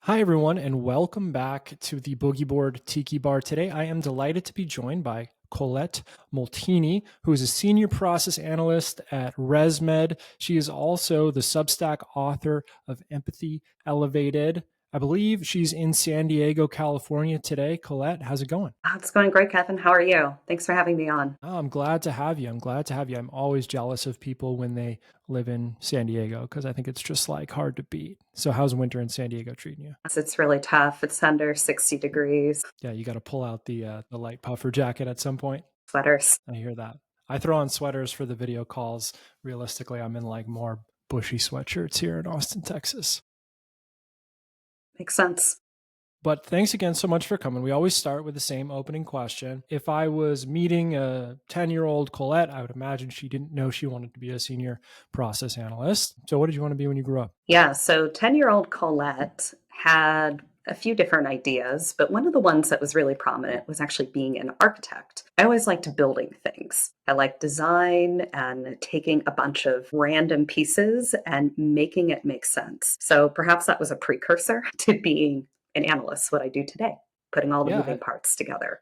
Hi, everyone, and welcome back to the Boogie Board Tiki Bar. Today, I am delighted to be joined by Colette Molteni, who is a Senior Process Analyst at ResMed. She is also the Substack author of Empathy Elevated. I believe she's in San Diego, California today. Colette, how's it going? It's going great, Kevin. How are you? Thanks for having me on. Oh, I'm glad to have you. I'm glad to have you. I'm always jealous of people when they live in San Diego because I think it's just like hard to beat. So, how's winter in San Diego treating you? Yes, it's really tough. It's under 60 degrees, Yeah, you got to pull out the light puffer jacket at some point. sweaters. I hear that. I throw on sweaters for the video calls. Realistically, I'm in like more bushy sweatshirts here in Austin, Texas. Makes sense. But thanks again so much for coming. We always start with the same opening question. If I was meeting a 10-year-old Colette, I would imagine she didn't know she wanted to be a senior process analyst. So what did you want to be when you grew up? Yeah, so 10-year-old Colette had a few different ideas, but one of the ones that was really prominent was actually being an architect. I always liked building things. I liked design and taking a bunch of random pieces and making it make sense. So perhaps that was a precursor to being an analyst, what I do today, putting all the Yeah, moving parts together.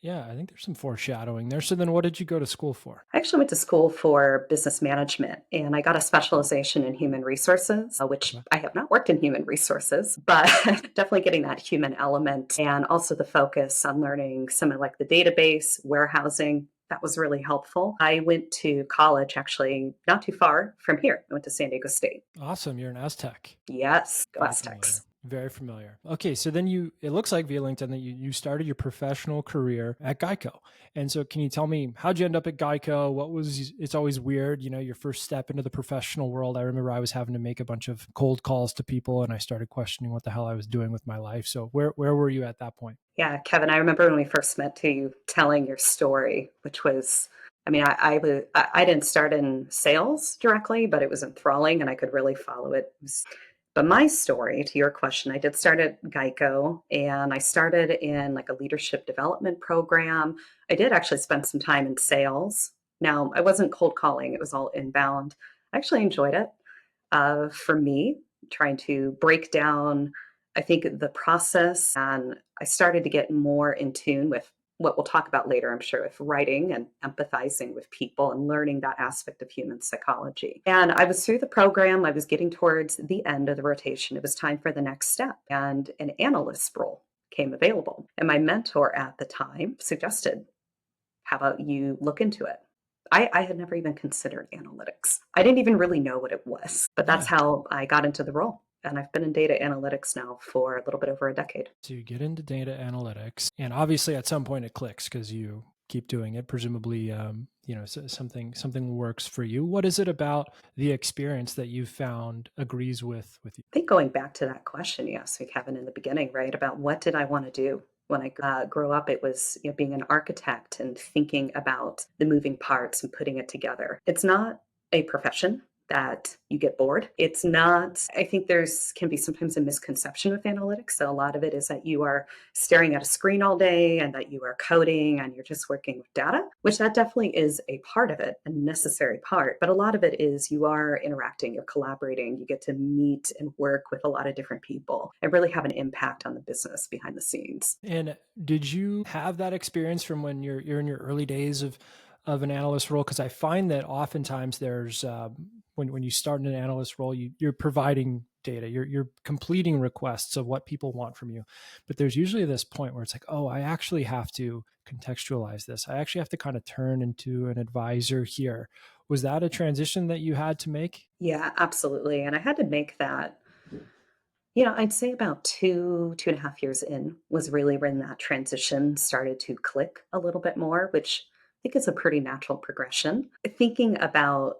yeah, I think there's some foreshadowing there. So then what did you go to school for? I actually went to school for business management and I got a specialization in human resources, which Okay. I have not worked in human resources, but definitely getting that human element and also the focus on learning some of like the database, warehousing. That was really helpful. I went to college actually not too far from here. I went to San Diego State. Awesome. You're an Aztec. Yes, go Very Aztecs. familiar. Very familiar. Okay, so then it looks like via LinkedIn that you started your professional career at Geico. And so can you tell me how'd you end up at Geico? It's always weird, your first step into the professional world. I remember I was having to make a bunch of cold calls to people and I started questioning what the hell I was doing with my life. So where were you at that point? Yeah, Kevin, I remember when we first met too, you telling your story, which was, I mean, I didn't start in sales directly, but it was enthralling and I could really follow it. But my story, to your question, I did start at Geico and I started in like a leadership development program. I did actually spend some time in sales. Now, I wasn't cold calling, it was all inbound. I actually enjoyed it. For me, trying to break down, I think, the process. And I started to get more in tune with what we'll talk about later, I'm sure, with writing and empathizing with people and learning that aspect of human psychology. And I was through the program, I was getting towards the end of the rotation. It was time for the next step, and an analyst role came available. And my mentor at the time suggested, how about you look into it? I had never even considered analytics. I didn't even really know what it was, but that's Yeah. how I got into the role. And I've been in data analytics now for a little bit over a decade. So you get into data analytics, and obviously at some point it clicks because you keep doing it. Presumably, something works for you. What is it about the experience that you found agrees with you? I think going back to that question you asked me, Kevin, in the beginning, right, about what did I want to do? When I grew up, it was being an architect and thinking about the moving parts and putting it together. It's not a profession that you get bored. It's not, I think there's can be sometimes a misconception with analytics. So a lot of it is that you are staring at a screen all day and that you are coding and you're just working with data, which that definitely is a part of it, a necessary part. But a lot of it is you are interacting, you're collaborating, you get to meet and work with a lot of different people and really have an impact on the business behind the scenes. And did you have that experience from when you're in your early days of an analyst role? Because I find that oftentimes there's when you start in an analyst role, you're providing data, you're completing requests of what people want from you, but there's usually this point where it's like, oh, I actually have to contextualize this. I actually have to kind of turn into an advisor here. Was that a transition that you had to make? Yeah, absolutely. And I had to make that, I'd say about 2.5 years in was really when that transition started to click a little bit more, which I think is a pretty natural progression. Thinking about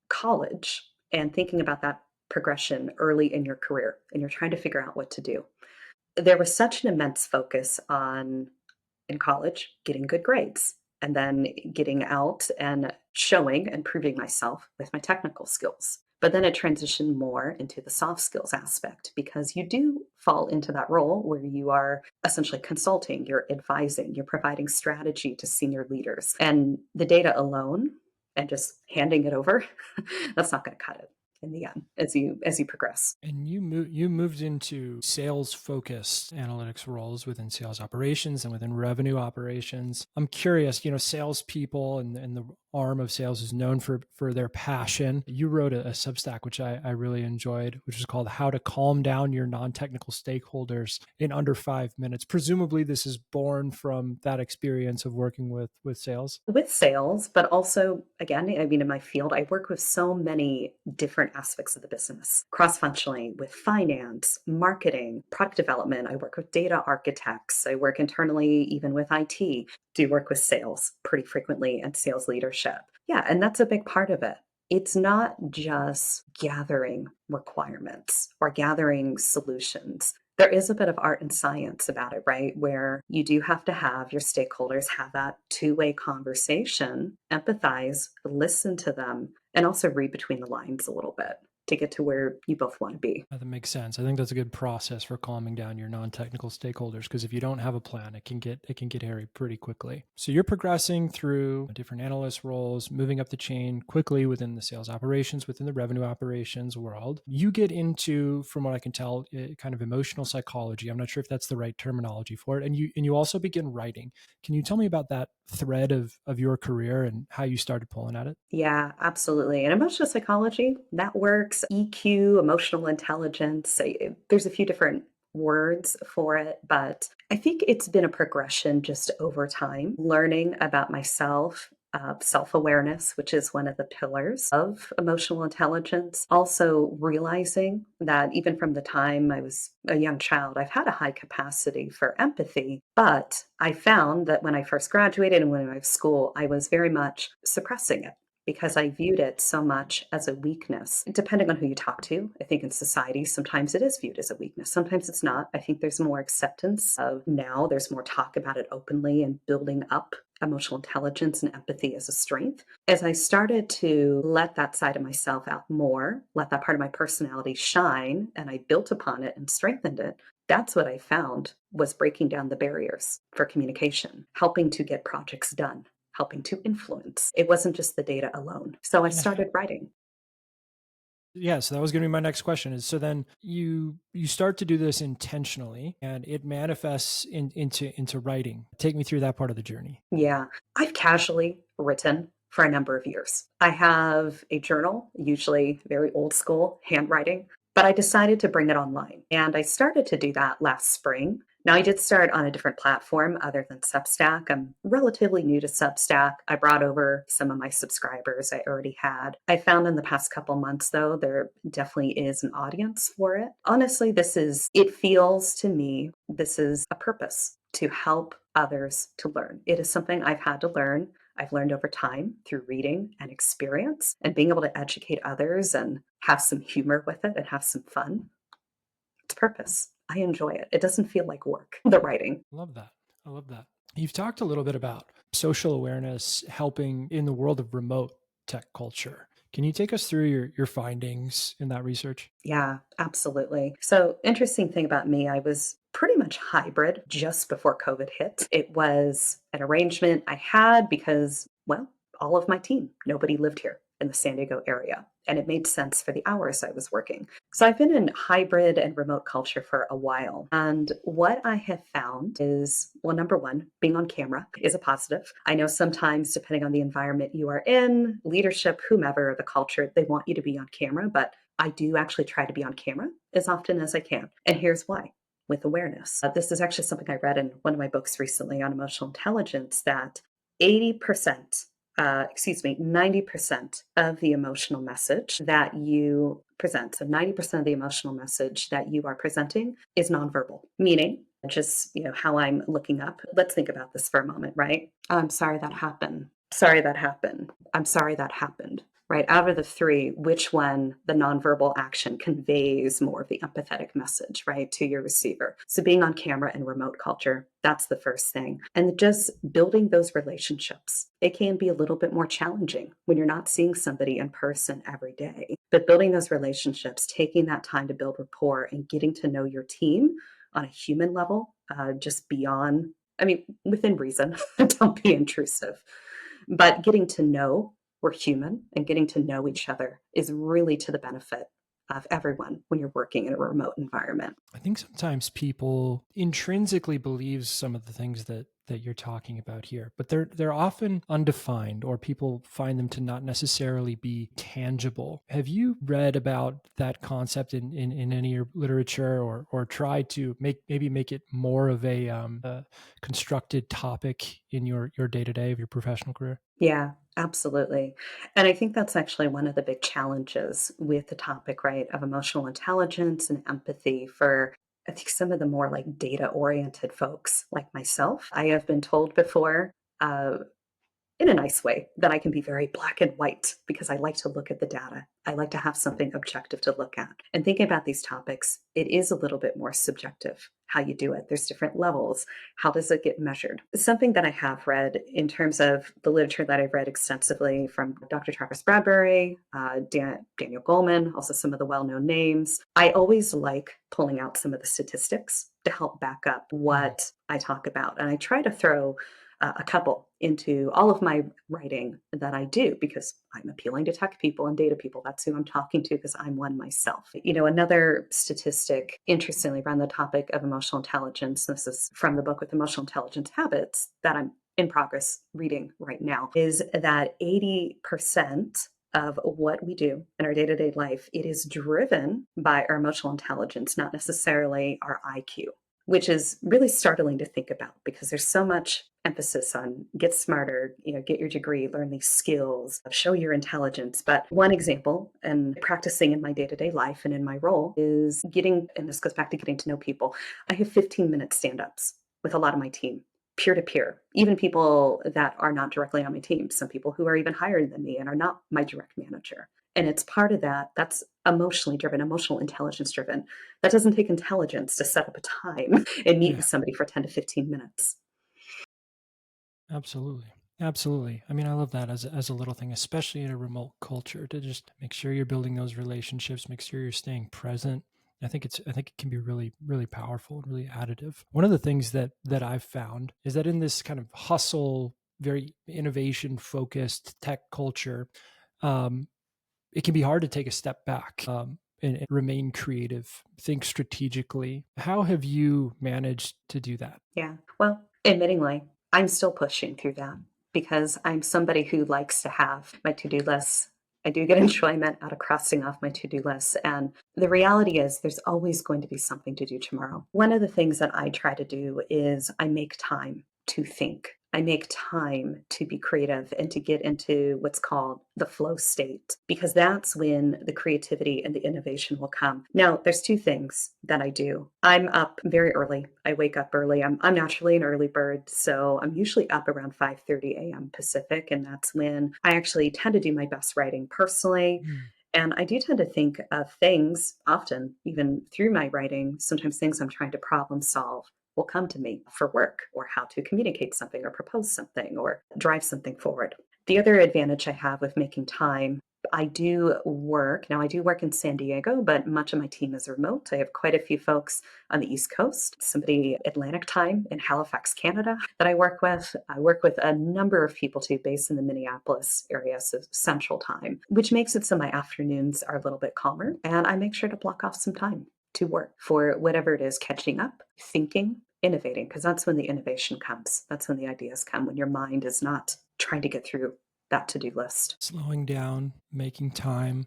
college and thinking about that progression early in your career, and you're trying to figure out what to do. There was such an immense focus on in college getting good grades and then getting out and showing and proving myself with my technical skills. But then it transitioned more into the soft skills aspect because you do fall into that role where you are essentially consulting, you're advising, you're providing strategy to senior leaders. And the data alone and just handing it over, that's not going to cut it. in the end as you progress. And you moved into sales focused analytics roles within sales operations and within revenue operations. I'm curious, salespeople and the arm of sales is known for their passion. You wrote a Substack, which I really enjoyed, which is called How to Calm Down Your Non-Technical Stakeholders in Under 5 Minutes. Presumably this is born from that experience of working with sales. With sales, but also, again, I mean, in my field, I work with so many different aspects of the business, cross functionally with finance, marketing, product development. I work with data architects. I work internally, even with IT, do work with sales pretty frequently and sales leadership. Yeah, and that's a big part of it. It's not just gathering requirements or gathering solutions. There is a bit of art and science about it, right? Where you do have to have your stakeholders have that two-way conversation, empathize, listen to them, and also read between the lines a little bit to get to where you both want to be. That makes sense. I think that's a good process for calming down your non-technical stakeholders, because if you don't have a plan, it can get hairy pretty quickly. So you're progressing through different analyst roles, moving up the chain quickly within the sales operations, within the revenue operations world. You get into, from what I can tell, kind of emotional psychology. I'm not sure if that's the right terminology for it. And you also begin writing. Can you tell me about that thread of your career and how you started pulling at it? Yeah, absolutely. And emotional psychology, that works. EQ, emotional intelligence. There's a few different words for it, but I think it's been a progression just over time, learning about myself. Self awareness, which is one of the pillars of emotional intelligence. Also, realizing that even from the time I was a young child, I've had a high capacity for empathy. But I found that when I first graduated and when I was in school, I was very much suppressing it because I viewed it so much as a weakness. Depending on who you talk to, I think in society, sometimes it is viewed as a weakness. Sometimes it's not. I think there's more acceptance of now, there's more talk about it openly and building up emotional intelligence and empathy as a strength. As I started to let that side of myself out more, let that part of my personality shine, and I built upon it and strengthened it, that's what I found was breaking down the barriers for communication, helping to get projects done, helping to influence. It wasn't just the data alone. So I And started writing. yeah, so that was going to be my next question. Is so then you start to do this intentionally, and it manifests into writing. Take me through that part of the journey. Yeah, I've casually written for a number of years. I have a journal, usually very old school handwriting, but I decided to bring it online. And I started to do that last spring. Now, I did start on a different platform other than Substack. I'm relatively new to Substack. I brought over some of my subscribers I already had. I found in the past couple months, though, there definitely is an audience for it. Honestly, it feels to me, this is a purpose to help others to learn. It is something I've had to learn. I've learned over time through reading and experience and being able to educate others and have some humor with it and have some fun. It's purpose. I enjoy it. It doesn't feel like work, the writing. Love that. I love that. You've talked a little bit about social awareness helping in the world of remote tech culture. Can you take us through your findings in that research? Yeah, absolutely. So, interesting thing about me, I was pretty much hybrid just before COVID hit. It was an arrangement I had because, well, all of my team, nobody lived here in the San Diego area. And it made sense for the hours I was working. So I've been in hybrid and remote culture for a while. And what I have found is, well, number one, being on camera is a positive. I know sometimes, depending on the environment you are in, leadership, whomever, the culture, they want you to be on camera, but I do actually try to be on camera as often as I can. And here's why. With awareness. This is actually something I read in one of my books recently on emotional intelligence that 80%, 90% of the emotional message that you present, so 90% of the emotional message that you are presenting is nonverbal, meaning just, how I'm looking up. Let's think about this for a moment, right? I'm sorry that happened. Sorry that happened. I'm sorry that happened. Right? Out of the three, which one, the nonverbal action, conveys more of the empathetic message, right, to your receiver? So being on camera in remote culture, that's the first thing. And just building those relationships. It can be a little bit more challenging when you're not seeing somebody in person every day. But building those relationships, taking that time to build rapport and getting to know your team on a human level, just beyond, within reason, don't be intrusive, but getting to know we're human, and getting to know each other is really to the benefit of everyone when you're working in a remote environment. I think sometimes people intrinsically believe some of the things that you're talking about here, but they're often undefined, or people find them to not necessarily be tangible. Have you read about that concept in any of your literature, or tried to make it more of a constructed topic in your day-to-day of your professional career? Yeah, absolutely. And I think that's actually one of the big challenges with the topic, right, of emotional intelligence and empathy for, I think, some of the more like data oriented folks like myself. I have been told before, uh, in a nice way, that I can be very black and white because I like to look at the data. I like to have something objective to look at. And thinking about these topics, it is a little bit more subjective how you do it. There's different levels. How does it get measured? Something that I have read in terms of the literature that I've read extensively from Dr. Travis Bradbury, Daniel Goleman, also some of the well known names. I always like pulling out some of the statistics to help back up what I talk about. And I try to throw a couple into all of my writing that I do because I'm appealing to tech people and data people. That's who I'm talking to because I'm one myself. You know, another statistic, interestingly, around the topic of emotional intelligence, this is from the book with Emotional Intelligence Habits that I'm in progress reading right now, is that 80% of what we do in our day-to-day life, it is driven by our emotional intelligence, not necessarily our IQ, which is really startling to think about because there's so much emphasis on get smarter, you know, get your degree, learn these skills, show your intelligence. But one example, and practicing in my day-to-day life and in my role, is getting, and this goes back to getting to know people. I have 15-minute stand-ups with a lot of my team, peer to peer, even people that are not directly on my team, some people who are even higher than me and are not my direct manager. And it's part of that. That's emotionally driven, emotional intelligence driven. That doesn't take intelligence to set up a time and meet with somebody for 10 to 15 minutes. Absolutely. Absolutely. I mean, I love that as a little thing, especially in a remote culture, to just make sure you're building those relationships, make sure you're staying present. I think it can be really, really powerful and really additive. One of the things that I've found is that in this kind of hustle, very innovation focused tech culture, um, it can be hard to take a step back, and remain creative, think strategically. How have you managed to do that? Yeah. Well, admittingly, I'm still pushing through that because I'm somebody who likes to have my to do lists. I do get enjoyment out of crossing off my to do lists. And the reality is, there's always going to be something to do tomorrow. One of the things that I try to do is I make time to think. I make time to be creative and to get into what's called the flow state, because that's when the creativity and the innovation will come. Now, there's two things that I do. I'm up very early. I wake up early. I'm naturally an early bird, so I'm usually up around 5:30 a.m. Pacific, and that's when I actually tend to do my best writing personally. And I do tend to think of things often, even through my writing, sometimes things I'm trying to problem solve will come to me for work or how to communicate something or propose something or drive something forward. The other advantage I have with making time, I do work. Now, I do work in San Diego, but much of my team is remote. I have quite a few folks on the East Coast, somebody Atlantic time in Halifax, Canada, that I work with. I work with a number of people too, based in the Minneapolis area, so Central Time, which makes it so my afternoons are a little bit calmer. And I make sure to block off some time to work for whatever it is, catching up, thinking, innovating, because that's when the innovation comes. That's when the ideas come, when your mind is not trying to get through that to-do list. Slowing down, making time.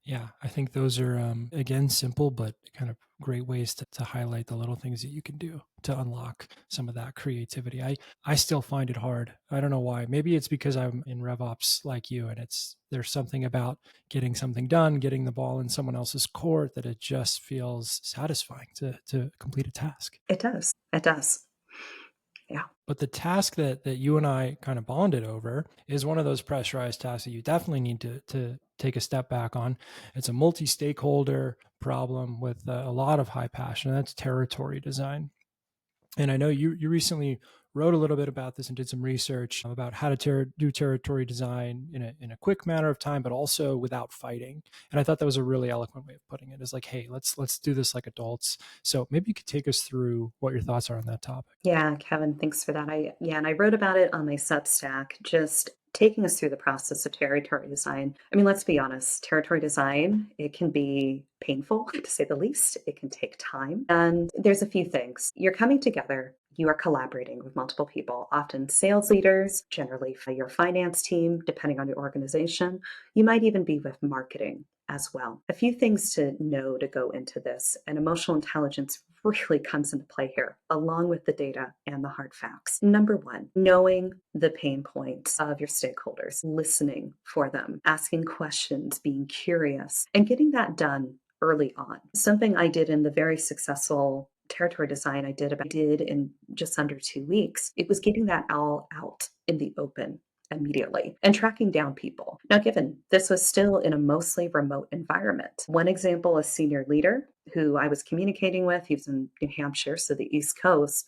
Yeah, I think those are, again, simple, but kind of great ways to highlight the little things that you can do to unlock some of that creativity. I still find it hard. I don't know why. Maybe it's because I'm in RevOps like you, and there's something about getting something done, getting the ball in someone else's court, that it just feels satisfying to complete a task. It does. It does. Yeah. But the task that you and I kind of bonded over is one of those pressurized tasks that you definitely need to take a step back on. It's a multi-stakeholder problem with a lot of high passion, and that's territory design. And I know you recently wrote a little bit about this and did some research about how to do territory design in a quick matter of time, but also without fighting. And I thought that was a really eloquent way of putting it. Is like, hey, let's do this like adults. So maybe you could take us through what your thoughts are on that topic. Yeah, Kevin, thanks for that. And I wrote about it on my Substack, just taking us through the process of territory design. I mean, let's be honest, territory design, it can be painful to say the least. It can take time. And there's a few things. You're coming together, you are collaborating with multiple people, often sales leaders, generally for your finance team, depending on your organization. You might even be with marketing as well. A few things to know to go into this, and emotional intelligence really comes into play here, along with the data and the hard facts. Number one, knowing the pain points of your stakeholders, listening for them, asking questions, being curious, and getting that done early on. Something I did in the very successful territory design I did in just under 2 weeks, it was getting that all out in the open immediately and tracking down people. Now, given this was still in a mostly remote environment, one example, a senior leader who I was communicating with, he was in New Hampshire, so the East Coast,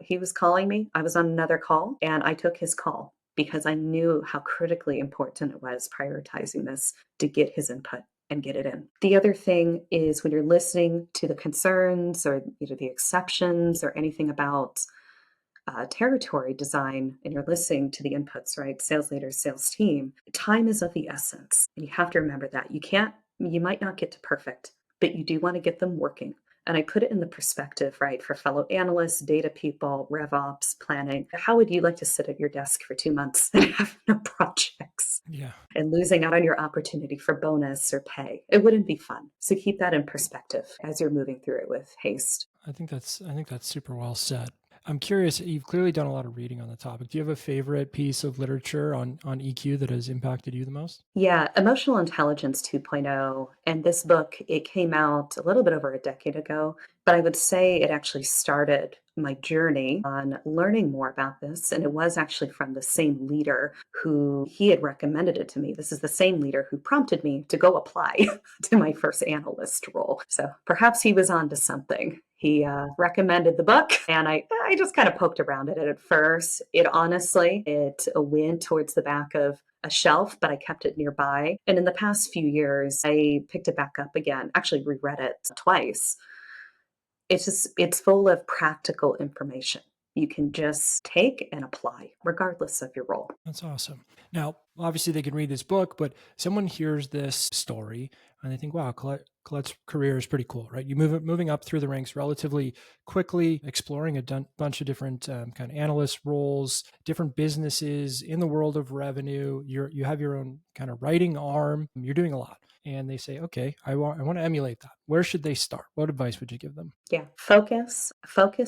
he was calling me. I was on another call and I took his call because I knew how critically important it was prioritizing this to get his input and get it in. The other thing is when you're listening to the concerns or the exceptions or anything about territory design and you're listening to the inputs, right? Sales leaders, sales team, time is of the essence. And you have to remember that. You might not get to perfect, but you do want to get them working. And I put it in the perspective, right, for fellow analysts, data people, RevOps, planning. How would you like to sit at your desk for 2 months and have no projects Yeah. and losing out on your opportunity for bonus or pay? It wouldn't be fun. So keep that in perspective as you're moving through it with haste. I think that's super well said. I'm curious, you've clearly done a lot of reading on the topic. Do you have a favorite piece of literature on EQ that has impacted you the most? Yeah, Emotional Intelligence 2.0. And this book, it came out a little bit over a decade ago, but I would say it actually started my journey on learning more about this. And it was actually from the same leader who he had recommended it to me. This is the same leader who prompted me to go apply to my first analyst role. So perhaps he was onto something. He recommended the book, and I just kind of poked around it at first. It went towards the back of a shelf, but I kept it nearby. And in the past few years, I picked it back up again, actually reread it twice. It's full of practical information you can just take and apply, regardless of your role. That's awesome. Now, obviously, they can read this book, but someone hears this story and they think, wow, Colette's career is pretty cool, right? Moving up through the ranks relatively quickly, exploring a bunch of different kind of analyst roles, different businesses in the world of revenue. You have your own kind of writing arm. You're doing a lot. And they say, okay, I want to emulate that. Where should they start? What advice would you give them? Yeah. Focus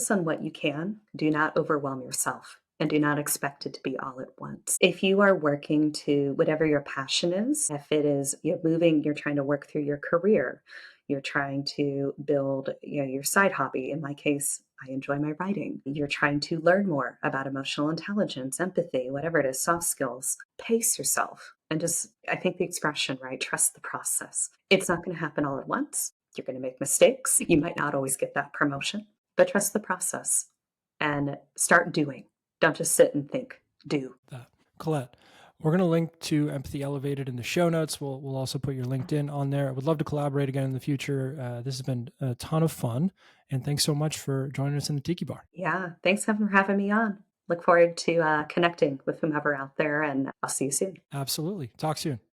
on what you can. Do not overwhelm yourself and do not expect it to be all at once. If you are working to whatever your passion is, if it is you're trying to work through your career, you're trying to build your side hobby. In my case, I enjoy my writing. You're trying to learn more about emotional intelligence, empathy, whatever it is, soft skills. Pace yourself and I think the expression, right? Trust the process. It's not going to happen all at once. You're going to make mistakes. You might not always get that promotion, but trust the process and start doing. Don't just sit and think, do. That. Colette, we're going to link to Empathy Elevated in the show notes. We'll also put your LinkedIn on there. I would love to collaborate again in the future. This has been a ton of fun. And thanks so much for joining us in the Tiki Bar. Yeah. Thanks for having me on. Look forward to connecting with whomever out there, and I'll see you soon. Absolutely. Talk soon.